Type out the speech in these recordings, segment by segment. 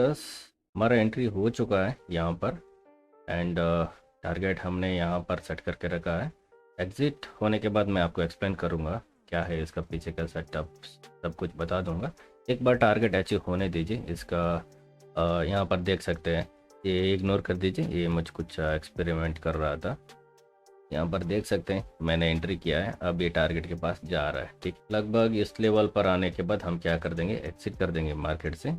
Traders, हमारा entry हो चुका है यहाँ पर एंड टारगेट हमने यहाँ पर सेट करके रखा है। एग्ज़िट होने के बाद मैं आपको एक्सप्लेन करूँगा क्या है इसका पीछे का सेटअप, सब कुछ बता दूँगा। एक बार टारगेट अचीव होने दीजिए। इसका यहाँ पर देख सकते हैं, ये इग्नोर कर दीजिए, ये मुझ कुछ एक्सपेरिमेंट कर रहा था। यहाँ पर देख सकते हैं मैंने एंट्री किया है, अब ये टारगेट के पास जा रहा है। ठीक, लगभग इस लेवल पर आने के बाद हम क्या कर देंगे, एग्जिट कर देंगे मार्केट से।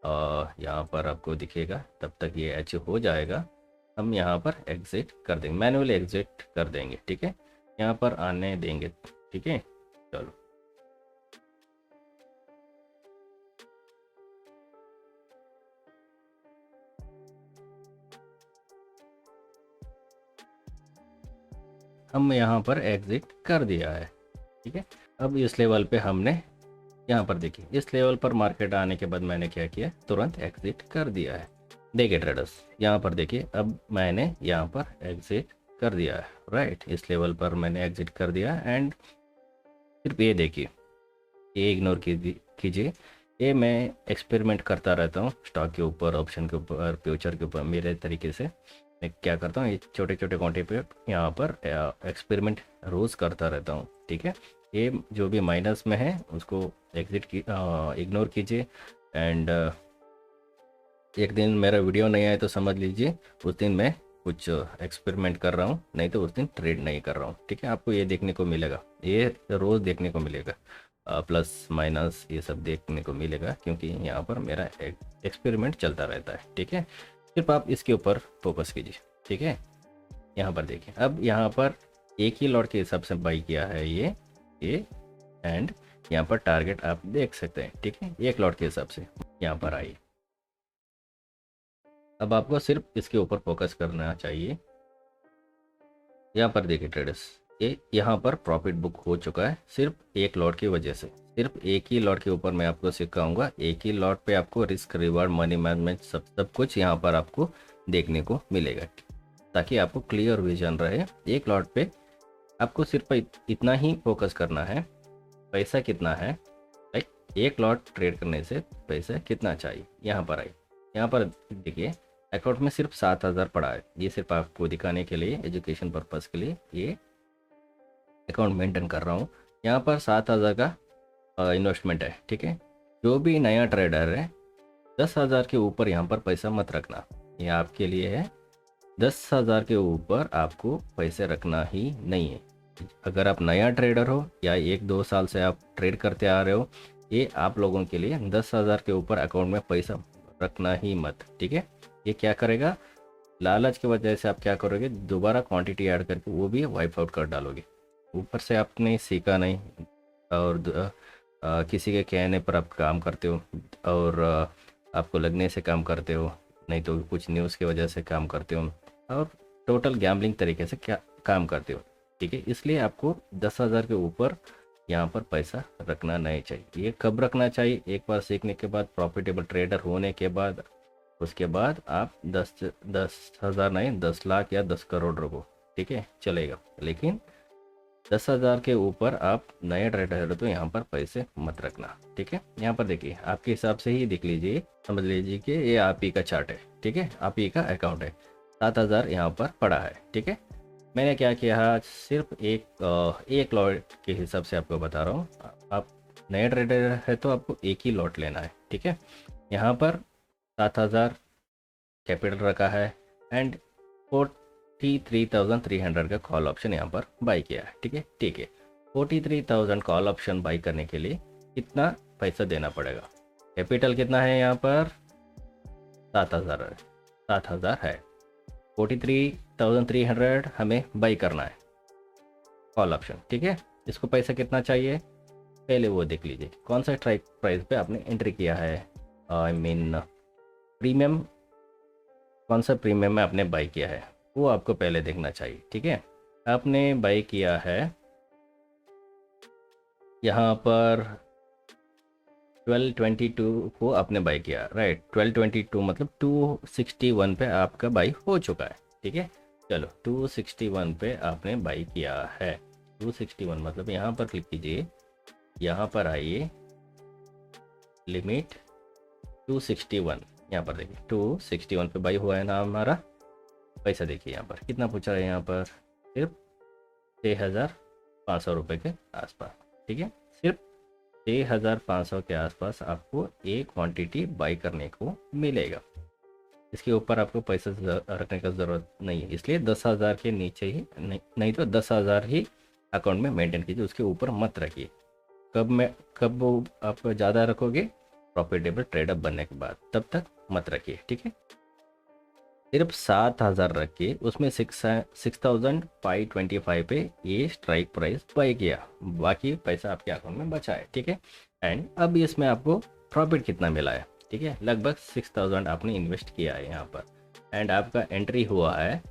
यहाँ पर आपको दिखेगा, तब तक ये अचीव हो जाएगा, हम यहाँ पर एग्जिट कर देंगे, मैनुअली एग्जिट कर देंगे। ठीक है, यहाँ पर आने देंगे। ठीक है, चलो हम यहाँ पर एग्जिट कर दिया है। ठीक है, अब इस लेवल पे हमने यहाँ पर देखिए, इस लेवल पर मार्केट आने के बाद मैंने क्या किया, तुरंत एग्जिट कर दिया है। देखिए ट्रेडर्स, यहाँ पर देखिए, अब मैंने यहाँ पर एग्जिट कर दिया है। राइट, इस लेवल पर मैंने एग्जिट कर दिया एंड सिर्फ ये देखिए, ये इग्नोर कीजिए। ये मैं एक्सपेरिमेंट करता रहता हूँ स्टॉक के ऊपर, ऑप्शन के ऊपर, फ्यूचर के ऊपर। मेरे तरीके से मैं क्या करता हूँ, ये छोटे छोटे क्वांटिटी पे यहाँ पर एक्सपेरिमेंट रोज़ करता रहता हूँ। ठीक है, ये जो भी माइनस में है उसको एग्जिट की इग्नोर कीजिए एंड एक दिन मेरा वीडियो नहीं आया तो समझ लीजिए उस दिन मैं कुछ एक्सपेरिमेंट कर रहा हूँ, नहीं तो उस दिन ट्रेड नहीं कर रहा हूँ। ठीक है, आपको ये देखने को मिलेगा, ये रोज़ देखने को मिलेगा, प्लस माइनस ये सब देखने को मिलेगा, क्योंकि यहाँ पर मेरा एक्सपेरिमेंट चलता रहता है। ठीक है, सिर्फ आप इसके ऊपर फोकस कीजिए। ठीक है, यहाँ पर देखिए, अब यहाँ पर एक ही लॉट के हिसाब से बाई किया है ये एंड यहाँ पर टारगेट आप देख सकते हैं। ठीक है, एक लॉट के हिसाब से यहाँ पर आई। अब आपको सिर्फ इसके ऊपर फोकस करना चाहिए। यहाँ पर देखिए ट्रेडर्स, ये यहाँ पर प्रॉफिट बुक हो चुका है सिर्फ एक लॉट की वजह से। सिर्फ एक ही लॉट के ऊपर मैं आपको सिखाऊंगा, एक ही लॉट पे आपको रिस्क रिवार्ड मनी मैनेजमेंट सब कुछ यहाँ पर आपको देखने को मिलेगा, ताकि आपको क्लियर विजन रहे। एक लॉट पे आपको सिर्फ इतना ही फोकस करना है, पैसा कितना है, लाइक एक लॉट ट्रेड करने से पैसा कितना चाहिए। यहाँ पर आई, यहाँ पर देखिए अकाउंट में सिर्फ 7,000 पड़ा है। ये सिर्फ आपको दिखाने के लिए, एजुकेशन पर्पज़ के लिए ये अकाउंट मेंटेन कर रहा हूँ। यहाँ पर 7,000 का इन्वेस्टमेंट है। ठीक है, जो भी नया ट्रेडर है 10,000 के ऊपर यहाँ पर पैसा मत रखना, ये आपके लिए है। 10,000 के ऊपर आपको पैसे रखना ही नहीं है। अगर आप नया ट्रेडर हो या 1-2 साल से आप ट्रेड करते आ रहे हो, ये आप लोगों के लिए 10,000 के ऊपर अकाउंट में पैसा रखना ही मत। ठीक है, ये क्या करेगा, लालच की वजह से आप क्या करोगे, दोबारा क्वांटिटी ऐड करके वो भी वाइप आउट कर डालोगे। ऊपर से आपने सीखा नहीं और किसी के कहने पर आप काम करते हो और आपको लगने से काम करते हो, नहीं तो कुछ न्यूज़ की वजह से काम करते हो और टोटल गैम्बलिंग तरीके से क्या काम करते हो। ठीक है, इसलिए आपको 10,000 के ऊपर यहाँ पर पैसा रखना नहीं चाहिए। ये कब रखना चाहिए, एक बार सीखने के बाद, प्रॉफिटेबल ट्रेडर होने के बाद, उसके बाद आप 10,000 नहीं 10 लाख या 10 करोड़ रखो। ठीक है, चलेगा, लेकिन 10,000 के ऊपर आप नए ट्रेडर हो तो यहाँ पर पैसे मत रखना। ठीक है, यहाँ पर देखिए, आपके हिसाब से ही देख लीजिए, समझ लीजिए कि ये आप ही का चार्ट है। ठीक है, आप ही का अकाउंट है, 7,000 यहाँ पर पड़ा है। ठीक है, मैंने क्या किया, सिर्फ एक लॉट के हिसाब से आपको बता रहा हूँ। आप नए ट्रेडर है तो आपको एक ही लॉट लेना है। ठीक है, यहाँ पर 7,000 कैपिटल रखा है एंड 43,300 का कॉल ऑप्शन यहाँ पर बाई किया है। ठीक है, 43,000 कॉल ऑप्शन बाई करने के लिए कितना पैसा देना पड़ेगा, कैपिटल कितना है यहाँ पर 7,000 है। 43,300 हमें बाई करना है कॉल ऑप्शन। ठीक है, इसको पैसा कितना चाहिए पहले वो देख लीजिए, कौन सा स्ट्राइक प्राइस पे आपने एंट्री किया है, आई मीन प्रीमियम, कौन सा प्रीमियम में आपने बाई किया है वो आपको पहले देखना चाहिए। ठीक है, आपने बाई किया है यहाँ पर 1222 को आपने बाई किया, राइट। 1222 मतलब 261 पे आपका बाई हो चुका है। ठीक है, चलो 261 पे आपने बाई किया है। 261 मतलब यहाँ पर क्लिक कीजिए, यहाँ पर आइए, लिमिट 261, यहाँ पर देखिए 261 पे बाई हुआ है ना हमारा। पैसा देखिए यहाँ पर कितना पूछा है, यहाँ पर सिर्फ 6,500 रुपये के आसपास। ठीक है, सिर्फ 6,500 के आसपास आपको एक क्वांटिटी बाई करने को मिलेगा। इसके ऊपर आपको पैसा रखने का ज़रूरत नहीं है, इसलिए 10,000 के नीचे ही नहीं तो 10,000 ही अकाउंट में मेंटेन कीजिए, उसके ऊपर मत रखिए। कब आप ज़्यादा रखोगे, प्रॉफिटेबल ट्रेडर बनने के बाद, तब तक मत रखिए। ठीक है, सिर्फ 7,000 रख के उसमें 6,525 पे ये स्ट्राइक प्राइस बाई किया, बाकी पैसा आपके अकाउंट में बचा है। ठीक है, एंड अब इसमें आपको प्रॉफिट कितना मिला है। ठीक है, लगभग 6,000 आपने इन्वेस्ट किया है यहाँ पर, एंड आपका एंट्री हुआ है,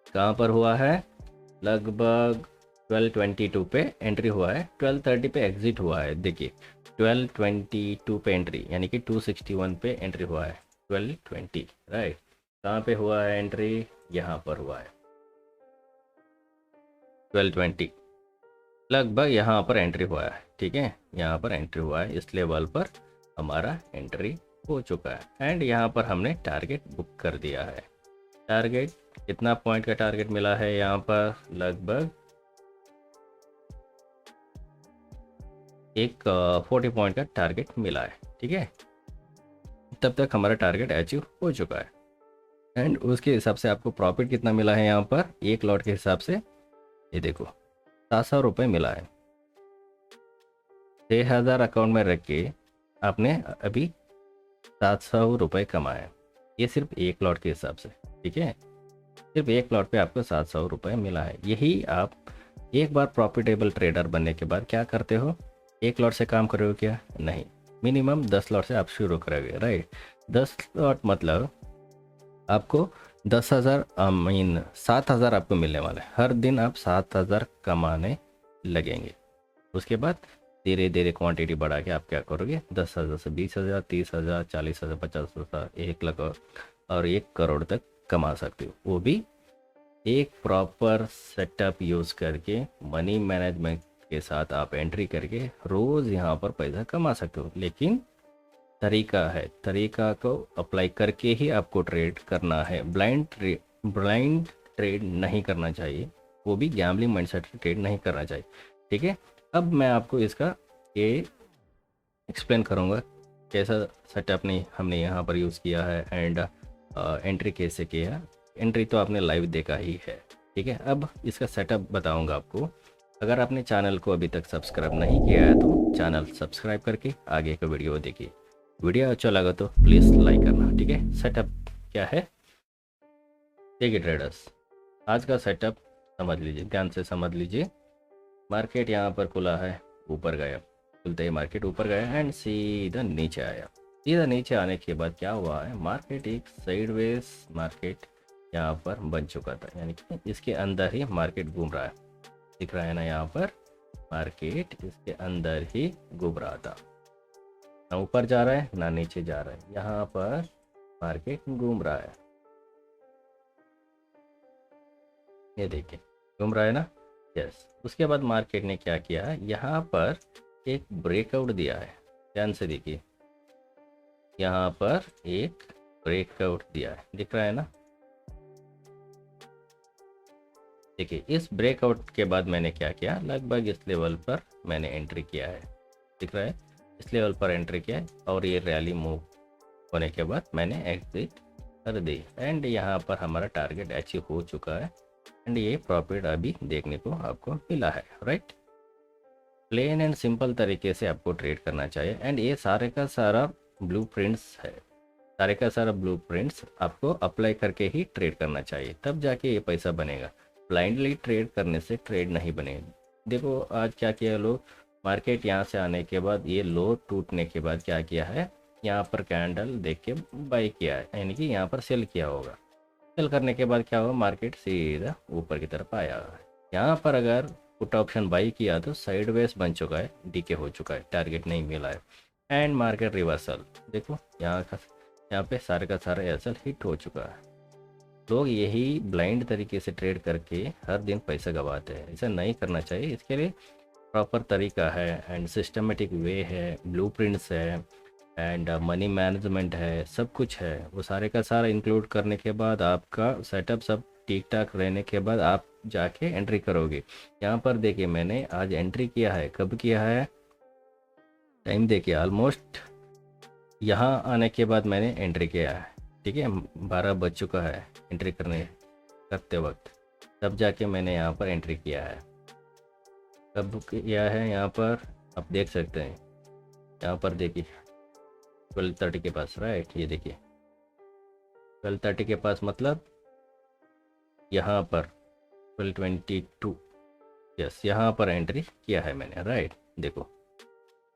कहाँ पर हुआ है, लगभग 1222 पे एंट्री हुआ है, 1230 पे एग्जिट हुआ है। देखिए 1222 पे एंट्री, यानी कि 261 पे एंट्री हुआ है, 1220 राइट। कहाँ पे हुआ है एंट्री, यहाँ पर हुआ है 1220, लगभग यहाँ पर एंट्री हुआ है। ठीक है, यहाँ पर एंट्री हुआ है, इस लेवल पर हमारा एंट्री हो चुका है, एंड यहाँ पर हमने टारगेट बुक कर दिया है। टारगेट कितना पॉइंट का टारगेट मिला है, यहाँ पर लगभग एक 40 पॉइंट का टारगेट मिला है। ठीक है, तब तक हमारा टारगेट अचीव हो चुका है, एंड उसके हिसाब से आपको प्रॉफिट कितना मिला है, यहाँ पर एक लॉट के हिसाब से ये देखो 700 रुपये मिला है। 6,000 अकाउंट में रख के आपने अभी 700 रुपये कमाए, ये सिर्फ एक लॉट के हिसाब से। ठीक है, सिर्फ एक लॉट पे आपको 700 रुपये मिला है। यही आप एक बार प्रॉफिटेबल ट्रेडर बनने के बाद क्या करते हो, एक लॉट से काम करोगे क्या, नहीं, मिनिमम 10 लॉट से आप शुरू करोगे राइट। 10 लॉट मतलब आपको 10,000 मीन 7,000 आपको मिलने वाला है, हर दिन आप 7,000 कमाने लगेंगे। उसके बाद धीरे धीरे क्वांटिटी बढ़ा के आप क्या करोगे, 10,000 से 20,000, 30,000, 40,000, 50,000, 1 लाख और 1 करोड़ तक कमा सकते हो, वो भी एक प्रॉपर सेटअप यूज़ करके, मनी मैनेजमेंट के साथ आप एंट्री करके रोज़ यहाँ पर पैसा कमा सकते हो। लेकिन तरीका है, तरीका को अप्लाई करके ही आपको ट्रेड करना है। ब्लाइंड ट्रेड नहीं करना चाहिए, वो भी गैम्बलिंग माइंडसेट ट्रेड नहीं करना चाहिए। ठीक है, अब मैं आपको इसका ये एक्सप्लेन करूँगा कैसा सेटअप नहीं हमने यहाँ पर यूज़ किया है, एंड एंट्री कैसे किया। एंट्री तो आपने लाइव देखा ही है। ठीक है, अब इसका सेटअप बताऊँगा आपको। अगर आपने चैनल को अभी तक सब्सक्राइब नहीं किया है तो चैनल सब्सक्राइब करके आगे का वीडियो देखिए। वीडियो अच्छा लगा तो प्लीज़ लाइक करना। ठीक है, सेटअप क्या है देखिए ट्रेडर्स, आज का सेटअप समझ लीजिए, ध्यान से समझ लीजिए। मार्केट यहाँ पर खुला है, ऊपर गया, खुलते ही मार्केट ऊपर गया एंड सीधा नीचे आया। सीधा नीचे आने के बाद क्या हुआ है, मार्केट एक साइडवेज मार्केट यहाँ पर बन चुका था, यानी कि इसके अंदर ही मार्केट घूम रहा है। दिख रहा है ना, यहाँ पर मार्केट इसके अंदर ही घूम रहा था, ना ऊपर जा रहा है ना नीचे जा रहा है, यहाँ पर मार्केट घूम रहा है। ये देखिए घूम रहा है ना, यस। उसके बाद मार्केट ने क्या किया, यहाँ पर एक ब्रेकआउट दिया है, ध्यान से देखिए, यहाँ पर एक ब्रेकआउट दिया है, दिख रहा है ना। देखिए इस ब्रेकआउट के बाद मैंने क्या किया, लगभग इस लेवल पर मैंने एंट्री किया है, दिख रहा है, इस लेवल पर एंट्री किया है, और ये रैली मूव होने के बाद मैंने एग्जिट कर दी, एंड यहाँ पर हमारा टारगेट अचीव हो चुका है, एंड ये प्रॉफिट अभी देखने को आपको मिला है राइट। प्लेन एंड सिंपल तरीके से आपको ट्रेड करना चाहिए, एंड ये सारे का सारा ब्लूप्रिंट्स है, सारे का सारा ब्लूप्रिंट्स आपको अप्लाई करके ही ट्रेड करना चाहिए, तब जाके ये पैसा बनेगा। ब्लाइंडली ट्रेड करने से ट्रेड नहीं बनेगा। देखो आज क्या किया लोग, मार्केट यहाँ से आने के बाद ये लो टूटने के बाद क्या किया है, यहाँ पर कैंडल देख के बाई किया है, यानी कि यहाँ पर सेल किया होगा। सेल करने के बाद क्या हुआ, मार्केट सीधा ऊपर की तरफ आया है। यहाँ पर अगर पुट ऑप्शन बाई किया तो साइडवेज बन चुका है, डीके हो चुका है, टारगेट नहीं मिला है, एंड मार्केट रिवर्सल देखो यहाँ पे सारे का सारा एसल हिट हो चुका है। लोग यही ब्लाइंड तरीके से ट्रेड करके हर दिन पैसा गंवाते हैं, ऐसा नहीं करना चाहिए। इसके लिए प्रॉपर तरीका है, एंड सिस्टमेटिक वे है, ब्लूप्रिंट्स है, एंड मनी मैनेजमेंट है, सब कुछ है। वो सारे का सारा इंक्लूड करने के बाद आपका सेटअप सब ठीक ठाक रहने के बाद आप जाके एंट्री करोगे। यहाँ पर देखिए मैंने आज एंट्री किया है, कब किया है, टाइम देखिए ऑलमोस्ट यहाँ आने के बाद मैंने एंट्री किया है। ठीक है, 12 बज चुका है एंट्री करते वक्त, तब जाके मैंने यहाँ पर एंट्री किया है। कब किया है यहाँ पर आप देख सकते हैं, यहाँ पर देखिए 12:30 के पास, राइट। ये देखिए 12:30 के पास मतलब यहाँ पर 12:22, यस यहाँ पर एंट्री किया है मैंने, राइट। देखो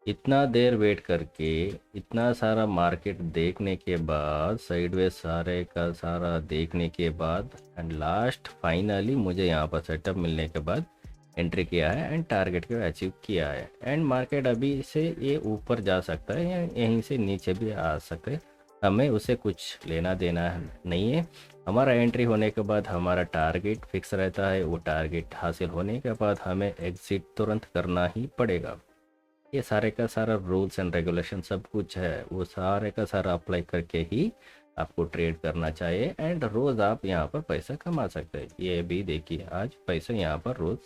इतना देर वेट करके, इतना सारा मार्केट देखने के बाद, साइडवेज सारे का सारा देखने के बाद, एंड लास्ट फाइनली मुझे यहाँ पर सेटअप मिलने के बाद एंट्री किया है एंड टारगेट को अचीव किया है। एंड मार्केट अभी से ये ऊपर जा सकता है या यहीं से नीचे भी आ सकते हैं, हमें उसे कुछ लेना देना नहीं है। हमारा एंट्री होने के बाद हमारा टारगेट फिक्स रहता है, वो टारगेट हासिल होने के बाद हमें एग्जिट तुरंत करना ही पड़ेगा। ये सारे का सारा रूल्स एंड रेगुलेशन सब कुछ है, वो सारे का सारा अप्लाई करके ही आपको ट्रेड करना चाहिए एंड रोज़ आप यहाँ पर पैसा कमा सकते हैं। ये भी देखिए आज पैसा यहाँ पर रोज़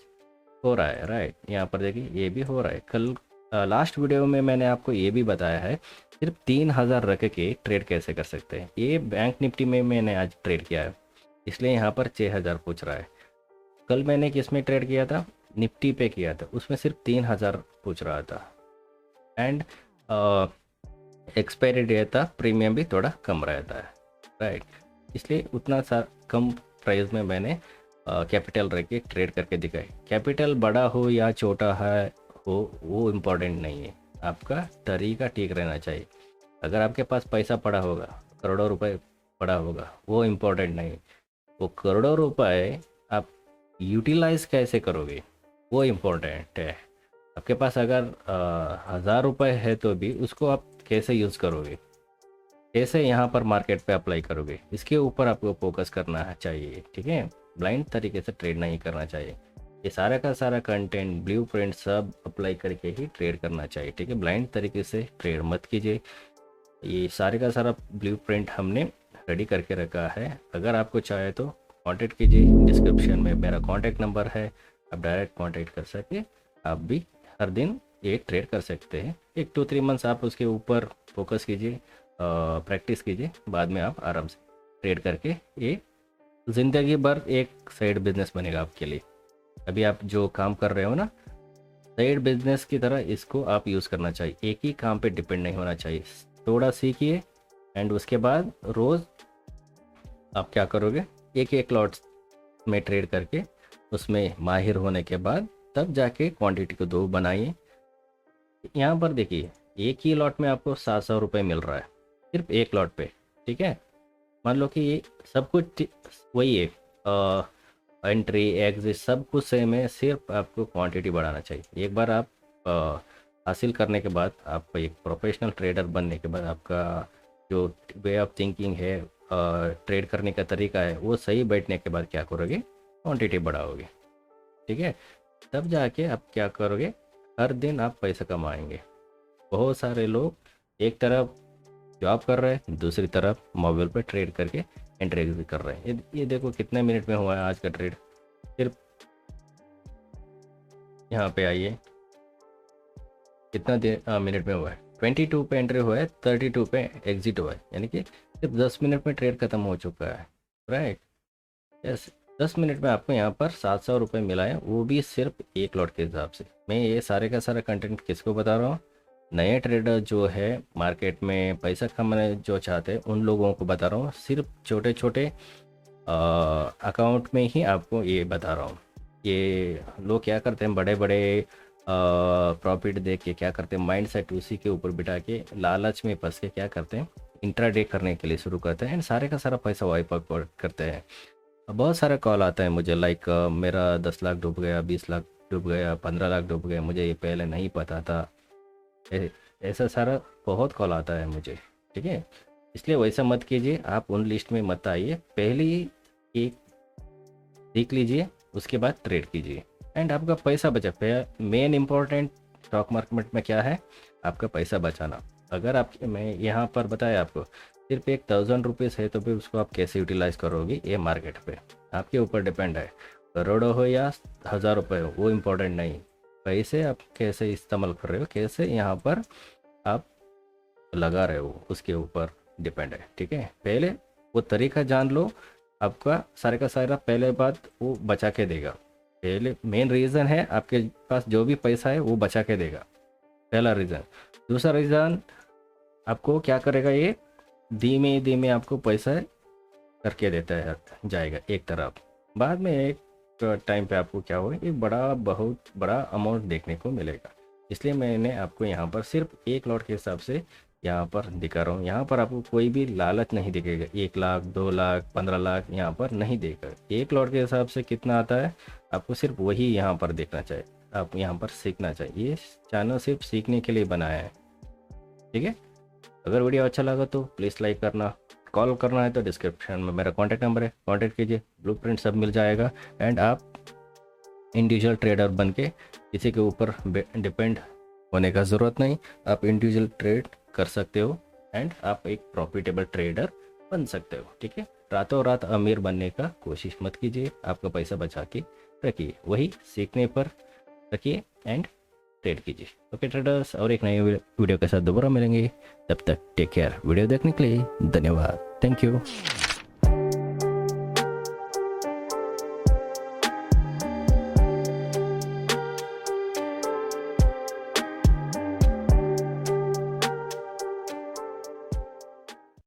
हो रहा है, राइट। यहाँ पर देखिए ये भी हो रहा है। कल लास्ट वीडियो में मैंने आपको ये भी बताया है सिर्फ 3000 रख के ट्रेड कैसे कर सकते हैं। ये बैंक निफ्टी में मैंने आज ट्रेड किया है, इसलिए यहाँ पर 6000 पूछ रहा है। कल मैंने किस में ट्रेड किया था, निफ्टी पे किया था, उसमें सिर्फ 3000 पूछ रहा था एंड एक्सपायरी डेट था, प्रीमियम भी थोड़ा कम रहता है, राइट। इसलिए उतना सा कम प्राइस में मैंने कैपिटल रख के ट्रेड करके दिखाए। कैपिटल बड़ा हो या छोटा हो वो इम्पोर्टेंट नहीं है, आपका तरीका ठीक रहना चाहिए। अगर आपके पास पैसा पड़ा होगा, करोड़ों रुपए पड़ा होगा, वो इम्पोर्टेंट नहीं। वो करोड़ों रुपए आप यूटिलाइज कैसे करोगे वो इम्पोर्टेंट है। आपके पास अगर 1000 रुपये है तो भी उसको आप कैसे यूज़ करोगे, कैसे यहाँ पर मार्केट पे अप्लाई करोगे, इसके ऊपर आपको फोकस करना चाहिए। ठीक है, ब्लाइंड तरीके से ट्रेड नहीं करना चाहिए। ये सारा का सारा कंटेंट, ब्लूप्रिंट सब अप्लाई करके ही ट्रेड करना चाहिए। ठीक है, ब्लाइंड तरीके से ट्रेड मत कीजिए। ये सारे का सारा ब्लूप्रिंट हमने रेडी करके रखा है। अगर आपको चाहे तो कांटेक्ट कीजिए, डिस्क्रिप्शन में मेरा कांटेक्ट नंबर है, आप डायरेक्ट कांटेक्ट कर सके। आप भी हर दिन ये ट्रेड कर सकते हैं। 1-2-3 मंथ्स आप उसके ऊपर फोकस कीजिए, प्रैक्टिस कीजिए, बाद में आप आराम से ट्रेड करके ये ज़िंदगी भर एक साइड बिजनेस बनेगा आपके लिए। अभी आप जो काम कर रहे हो ना, साइड बिजनेस की तरह इसको आप यूज़ करना चाहिए। एक ही काम पे डिपेंड नहीं होना चाहिए। थोड़ा सीखिए एंड उसके बाद रोज़ आप क्या करोगे, एक लॉट में ट्रेड करके उसमें माहिर होने के बाद तब जाके क्वांटिटी को 2 बनाइए। यहाँ पर देखिए एक ही लॉट में आपको 700 रुपये मिल रहा है सिर्फ एक लॉट पे। ठीक है, मान लो कि ये सब कुछ वही है, एंट्री एग्जिट सब कुछ सेम है, सिर्फ आपको क्वांटिटी बढ़ाना चाहिए। एक बार आप हासिल करने के बाद, आप एक प्रोफेशनल ट्रेडर बनने के बाद, आपका जो वे ऑफ थिंकिंग है, ट्रेड करने का तरीका है, वो सही बैठने के बाद क्या करोगे, क्वांटिटी बढ़ाओगे। ठीक है, तब जाके आप क्या करोगे, हर दिन आप पैसा कमाएंगे। बहुत सारे लोग एक तरफ जॉब कर रहे हैं, दूसरी तरफ मोबाइल पर ट्रेड करके एंट्री एग्जिट कर रहे हैं। ये देखो कितने मिनट में हुआ है आज का ट्रेड। सिर्फ यहाँ पे आइए, कितना मिनट में हुआ है, 22 पे एंट्री हुआ है, 32 पे एग्जिट हुआ है, यानी कि सिर्फ 10 मिनट में ट्रेड खत्म हो चुका है, राइट। यस, 10 मिनट में आपको यहाँ पर 700 रुपये मिला है, वो भी सिर्फ एक लॉट के हिसाब से। मैं ये सारे का सारा कंटेंट किसको बता रहा हूँ, नए ट्रेडर जो है मार्केट में पैसा कमाने जो चाहते हैं उन लोगों को बता रहा हूँ। सिर्फ छोटे छोटे अकाउंट में ही आपको ये बता रहा हूँ। ये लोग क्या करते हैं, बड़े बड़े प्रॉफिट देख के क्या करते हैं, माइंड सेट उसी के ऊपर बिठा के लालच में फंस के क्या करते हैं, इंट्राडे करने के लिए शुरू करते हैं एंड सारे का सारा पैसा वाइप आउट करते हैं। बहुत सारा कॉल आता है मुझे, लाइक मेरा 10 लाख डूब गया, 20 लाख डूब गया, 15 लाख डूब गया, मुझे ये पहले नहीं पता था। ऐसा सारा बहुत कॉल आता है मुझे। ठीक है, इसलिए वैसा मत कीजिए, आप उन लिस्ट में मत आइए। पहले ही एक सीख लीजिए, उसके बाद ट्रेड कीजिए एंड आपका पैसा बचा। मेन इम्पोर्टेंट स्टॉक मार्केट में क्या है, आपका पैसा बचाना। अगर आप, मैं यहाँ पर बताया आपको सिर्फ 1,000 रुपीज़ है तो फिर उसको आप कैसे यूटिलाइज करोगे ये मार्केट पे आपके ऊपर डिपेंड है। करोड़ों हो या 1,000 रुपये हो वो इम्पोर्टेंट नहीं, पैसे आप कैसे इस्तेमाल कर रहे हो, कैसे यहाँ पर आप लगा रहे हो उसके ऊपर डिपेंड है। ठीक है, पहले वो तरीका जान लो, आपका सारे का सारा पहले बात वो बचा के देगा। पहले मेन रीज़न है आपके पास जो भी पैसा है वो बचा के देगा, पहला रीज़न। दूसरा रीज़न आपको क्या करेगा, ये धीमे धीमे आपको पैसा करके देता है जाएगा एक तरफ, बाद में एक टाइम पे आपको क्या होगा, एक बड़ा बहुत बड़ा अमाउंट देखने को मिलेगा। इसलिए मैंने आपको यहाँ पर सिर्फ 1 लॉट के हिसाब से यहाँ पर दिखा रहा हूँ। यहाँ पर आपको कोई भी लालच नहीं दिखेगा, 1 लाख 2 लाख 15 लाख यहाँ पर नहीं देगा। 1 लॉट के हिसाब से कितना आता है आपको सिर्फ वही यहाँ पर देखना चाहिए, आप यहाँ पर सीखना चाहिए। ये चैनल सिर्फ सीखने के लिए बनाया है। ठीक है, अगर वीडियो अच्छा लगा तो प्लीज़ लाइक करना, कॉल करना है तो डिस्क्रिप्शन में मेरा कॉन्टैक्ट नंबर है, कॉन्टैक्ट कीजिए, ब्लूप्रिंट सब मिल जाएगा। एंड आप इंडिविजुअल ट्रेडर बन के किसी के ऊपर डिपेंड होने का ज़रूरत नहीं, आप इंडिविजुअल ट्रेड कर सकते हो एंड आप एक प्रॉफिटेबल ट्रेडर बन सकते हो। ठीक है, रातों रात अमीर बनने का कोशिश मत कीजिए, आपका पैसा बचा के रखिए, वही सीखने पर रखिए एंड ट्रेड कीजिए। ओके ट्रेडर्स, और एक नई वीडियो के साथ दोबारा मिलेंगे, तब तक टेक केयर। वीडियो देखने के लिए धन्यवाद, थैंक यू।